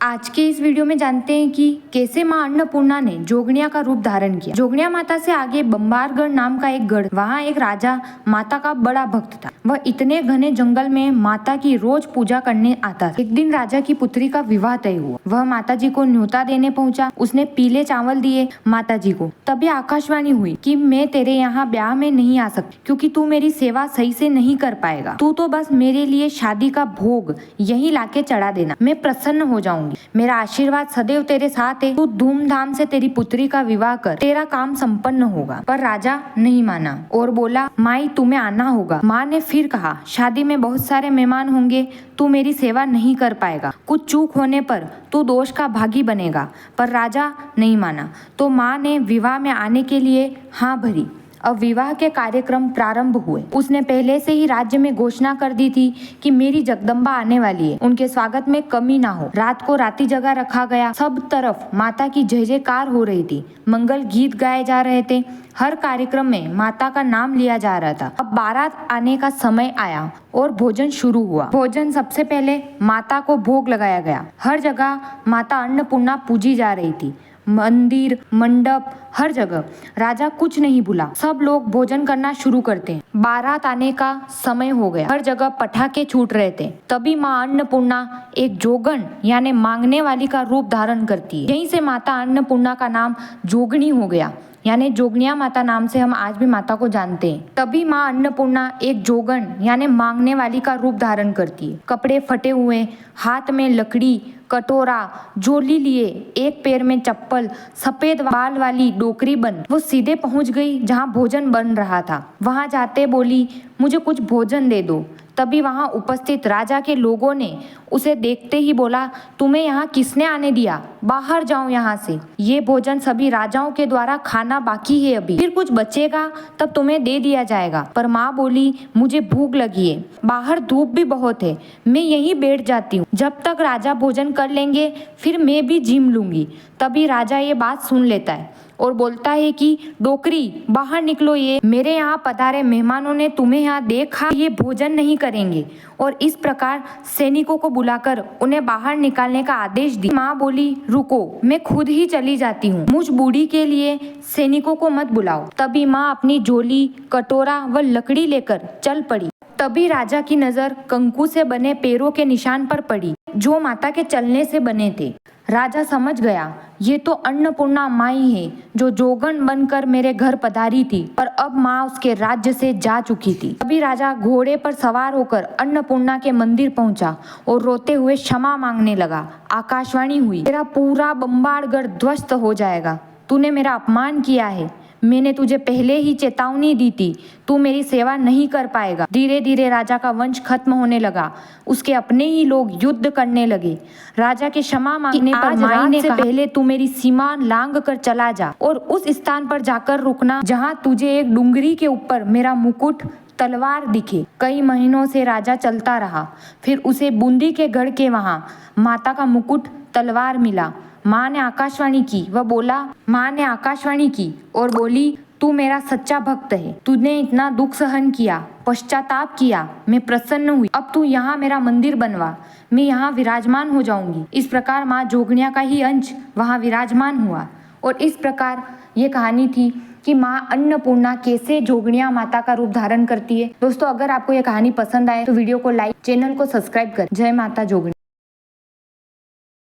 आज के इस वीडियो में जानते हैं कि कैसे माँ अन्नपूर्णा ने जोगनिया का रूप धारण किया। जोगनिया माता से आगे बम्बारगढ़ नाम का एक गढ़, वहाँ एक राजा माता का बड़ा भक्त था। वह इतने घने जंगल में माता की रोज पूजा करने आता था। एक दिन राजा की पुत्री का विवाह तय हुआ। वह माता जी को न्योता देने पहुंचा। उसने पीले चावल दिए माता जी को। तभी आकाशवाणी हुई कि मैं तेरे यहाँ ब्याह में नहीं आ सकती क्योंकि तू मेरी सेवा सही से नहीं कर पाएगा। तू तो बस मेरे लिए शादी का भोग यही लाके चढ़ा देना, मैं प्रसन्न हो जाऊंगी। मेरा आशीर्वाद सदैव तेरे साथ है। तू धूमधाम से तेरी पुत्री का विवाह कर, तेरा काम संपन्न होगा। पर राजा नहीं माना और बोला, माई तुम्हें आना होगा। माँ ने फिर कहा, शादी में बहुत सारे मेहमान होंगे, तू मेरी सेवा नहीं कर पाएगा। कुछ चूक होने पर तू दोष का भागी बनेगा। पर राजा नहीं माना तो माँ ने विवाह में आने के लिए हाँ भरी। अब विवाह के कार्यक्रम प्रारंभ हुए। उसने पहले से ही राज्य में घोषणा कर दी थी कि मेरी जगदम्बा आने वाली है, उनके स्वागत में कमी ना हो। रात को राती जगह रखा गया। सब तरफ माता की जय जयकार हो रही थी। मंगल गीत गाए जा रहे थे। हर कार्यक्रम में माता का नाम लिया जा रहा था। अब बारात आने का समय आया और भोजन शुरू हुआ। भोजन सबसे पहले माता को भोग लगाया गया। हर जगह माता अन्नपूर्णा पूजी जा रही थी। मंदिर, मंडप, हर जगह। राजा कुछ नहीं भूला। सब लोग भोजन करना शुरू करते हैं। बारात आने का समय हो गया। हर जगह पटाखे छूट रहे थे। तभी माँ अन्नपूर्णा एक जोगन यानी मांगने वाली का रूप धारण करती है। यहीं से माता अन्नपूर्णा का नाम जोगनी हो गया, यानी जोगनिया माता नाम से हम आज भी माता को जानते हैं। तभी माँ अन्नपूर्णा एक जोगन यानी मांगने वाली का रूप धारण करती है। कपड़े फटे हुए, हाथ में लकड़ी, कटोरा, झोली लिए, एक पैर में चप्पल, सफेद बाल वाली डोकरी बन वो सीधे पहुंच गई जहां भोजन बन रहा था। वहां जाते बोली, मुझे कुछ भोजन दे दो। तभी वहां उपस्थित राजा के लोगों ने उसे देखते ही बोला, तुम्हें यहाँ किसने आने दिया? बाहर जाओ यहाँ से। ये भोजन सभी राजाओं के द्वारा खाना बाकी है, अभी फिर कुछ बचेगा तब तुम्हें दे दिया जाएगा। पर माँ बोली, मुझे भूख लगी है, बाहर धूप भी बहुत है, मैं यहीं बैठ जाती हूँ। जब तक राजा भोजन कर लेंगे फिर मैं भी जिम लूंगी। तभी राजा ये बात सुन लेता है और बोलता है कि डोकरी बाहर निकलो, ये मेरे यहाँ पधारे मेहमानों ने तुम्हें यहाँ देखा, ये भोजन नहीं करेंगे। और इस प्रकार सैनिकों को बुलाकर उन्हें बाहर निकालने का आदेश दिया। माँ बोली, रुको, मैं खुद ही चली जाती हूँ, मुझ बूढ़ी के लिए सैनिकों को मत बुलाओ। तभी माँ अपनी झोली, कटोरा व लकड़ी लेकर चल पड़ी। तभी राजा की नजर कंकु से बने पैरों के निशान पर पड़ी जो माता के चलने से बने थे। राजा समझ गया, ये तो अन्नपूर्णा माई है जो जोगन बनकर मेरे घर पधारी थी, पर अब माँ उसके राज्य से जा चुकी थी। तभी राजा घोड़े पर सवार होकर अन्नपूर्णा के मंदिर पहुंचा और रोते हुए क्षमा मांगने लगा। आकाशवाणी हुई, तेरा पूरा बम्बारगढ़ ध्वस्त हो जाएगा। तूने मेरा अपमान किया है, मैंने तुझे पहले ही चेतावनी दी थी, तू मेरी सेवा नहीं कर पाएगा। धीरे धीरे राजा का वंश खत्म होने लगा। उसके अपने ही लोग युद्ध करने लगे। राजा के क्षमा मांगने पर माई ने कहा, पहले तू मेरी सीमा लांग कर चला जा और उस स्थान पर जाकर रुकना जहाँ तुझे एक डूंगरी के ऊपर मेरा मुकुट तलवार दिखे। कई महीनों से राजा चलता रहा। फिर उसे बूंदी के गढ़ के वहाँ माता का मुकुट तलवार मिला। माँ ने आकाशवाणी की और बोली, तू मेरा सच्चा भक्त है, तूने इतना दुख सहन किया, पश्चाताप किया, मैं प्रसन्न हुई। अब तू यहाँ मेरा मंदिर बनवा, मैं यहाँ विराजमान हो जाऊंगी। इस प्रकार माँ जोगनिया का ही अंश वहाँ विराजमान हुआ। और इस प्रकार ये कहानी थी कि माँ अन्नपूर्णा कैसे जोगनिया माता का रूप धारण करती है। दोस्तों, अगर आपको ये कहानी पसंद आए तो वीडियो को लाइक, चैनल को सब्सक्राइब कर। जय माता जोगनी।